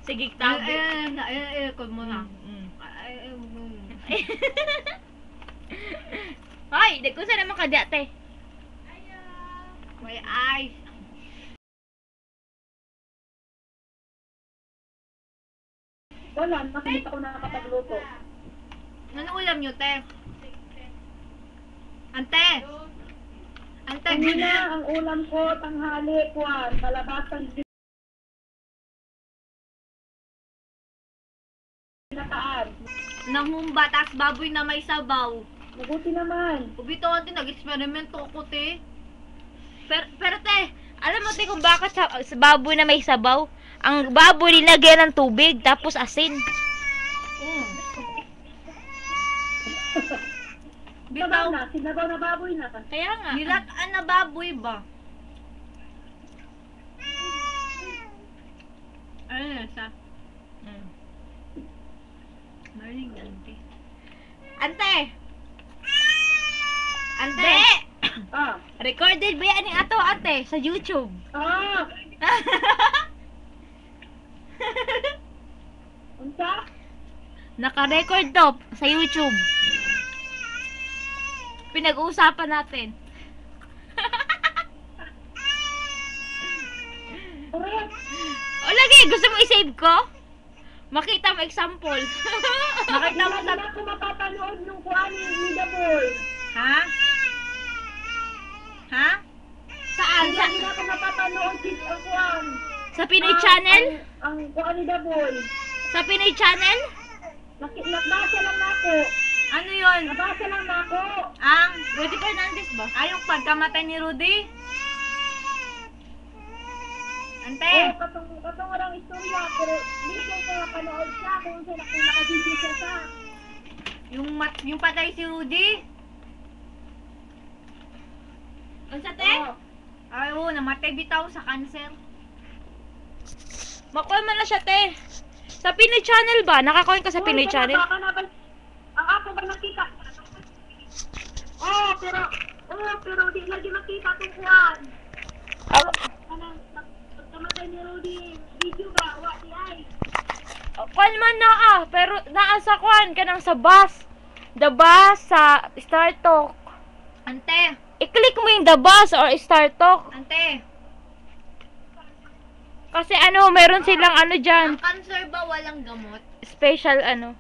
Sige, tabi. Call mo na. Hoy, di ko sa naman ka dati. May eyes. Wala, nakita ko nakakapagluto. Ano ulam nyo, te? Ante! Ante, Kanina, ang ulam ko, tanghali, kuwan, kalabasan nataan. nanghumba, tas baboy na may sabaw. Mabuti naman. Ubito ate, nag-eksperimento ako, te. Pero te, alam mo te kung bakit sa baboy na may sabaw? Ang baboy nilagyan ng tubig, tapos asin. Sabaw Bitaw, na, sinabaw na baboy na. Kaya nga. nilataan na baboy ba? Ano na siya? Maring ante. Ante! Ante! Ah, Recorded ba yan yung ato ate sa YouTube? ah, unsa? Naka-record to sa YouTube. Pinag-uusapan natin. Correct. O lagi, gusto mo i-save ko? Makita mo example. Nakita mo sa... Hindi ako mapapanood yung kuwan ni The Boy. Ha? Ha? Saan? Hindi ako mapapanood ang kuwan. Sa Pinoy Channel? Ang kuwan ni The Boy. Sa Pinoy Channel? Nabasa lang ako. Ano yun? Nabasa lang ako. Ang... Rudy Fernandez ba? Ayong pagkamatay ni Rudy? Ante! Katong orang istorya, pero hindi ko mapanood siya kung nakabidyo siya sa. Yung patay si Rudy? Ano sa te? Oh. Ay, oo, namatay bitaw sa cancer. Makuha mo na siya, te. Sa Pinoy Channel ba? Nakakuha ka sa Pinoy Channel? Baka na ba, ang ako ba nakita? Pero di lagi makita itong kuwan. Anong, pagkamatay ni Rudy, video ba? Wa di ay. Kuan man na pero naa sa kuan kanang sa bus. The bus sa Star Talk. Ante! I-click mo yung the bus or Star Talk. Ante! Kasi ano, meron silang ano dyan. Ang cancer ba walang gamot? Special ano.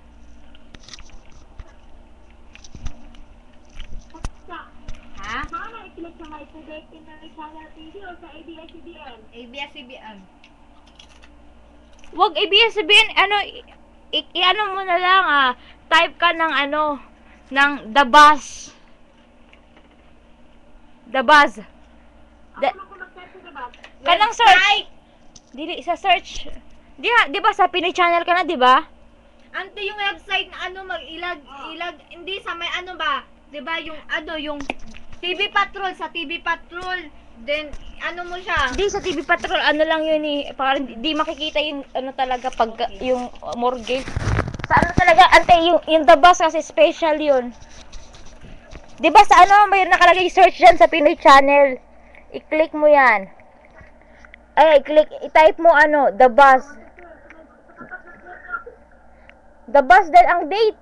Ha? Baka na-click sa may Sudetin na Channel TV o sa ABS-CBN. ABS-CBN. Wag ABS-CBN, ano, i-ano mo na lang type ka ng ano, ng the bus. The bus. Ako lang kung mag-search sa bus. Kanang search. Dili sa search. Di ba sa Pinoy Channel ka na, di ba? Ante, yung website na ano, mag-ilag, hindi sa may ano ba? 'Di ba yung ano, yung TV Patrol, sa TV Patrol. Then, ano mo siya? Di sa TV Patrol, ano lang yun parang di makikita yung ano talaga pag yung morgue. Sa ano talaga, ante, yung the bus kasi special yun. Di ba sa ano, may nakalagay search dyan sa Pinoy Channel. I-click mo yan. Ay, i-type mo ano, the bus. The bus din ang date.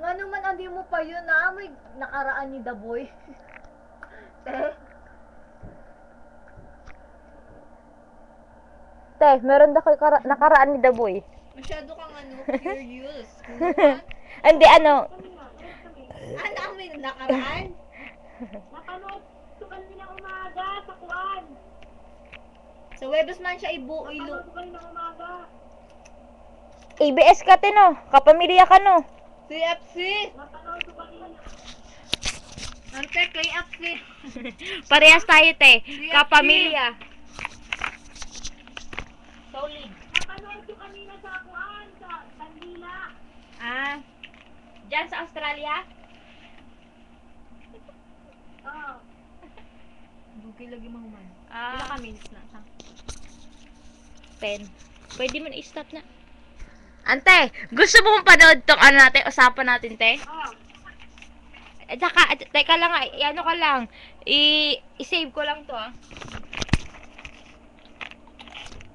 Nga naman, andi mo pa yun na may nakaraan ni The Boy. Meron na kayo nakaraan ni The Boy. Masyado kang curious. Hindi, ano. Ano may nakaraan? Napanood ko kanina umaga sa kuwan. Sa Webes man siya ibuo Napanood ko kanina umaga. ABS ka, no? Kapamilya ka, no? CFC! Napanood ko kanina. Ante, KFC! Parehas tayo, te. Kapamilya. Solid. Napanood ko kanina sa kuwan, sa Tandila. Diyan sa Australia? Oh. Buki lagi mahuman. Ah. Ilang ka minutes na? 10. Pwede mo na i-stop na. Ante, gusto mo kong panood tong ano natin, usapan natin, te? Oh. Teka lang, ano ka lang, i-save ko lang to,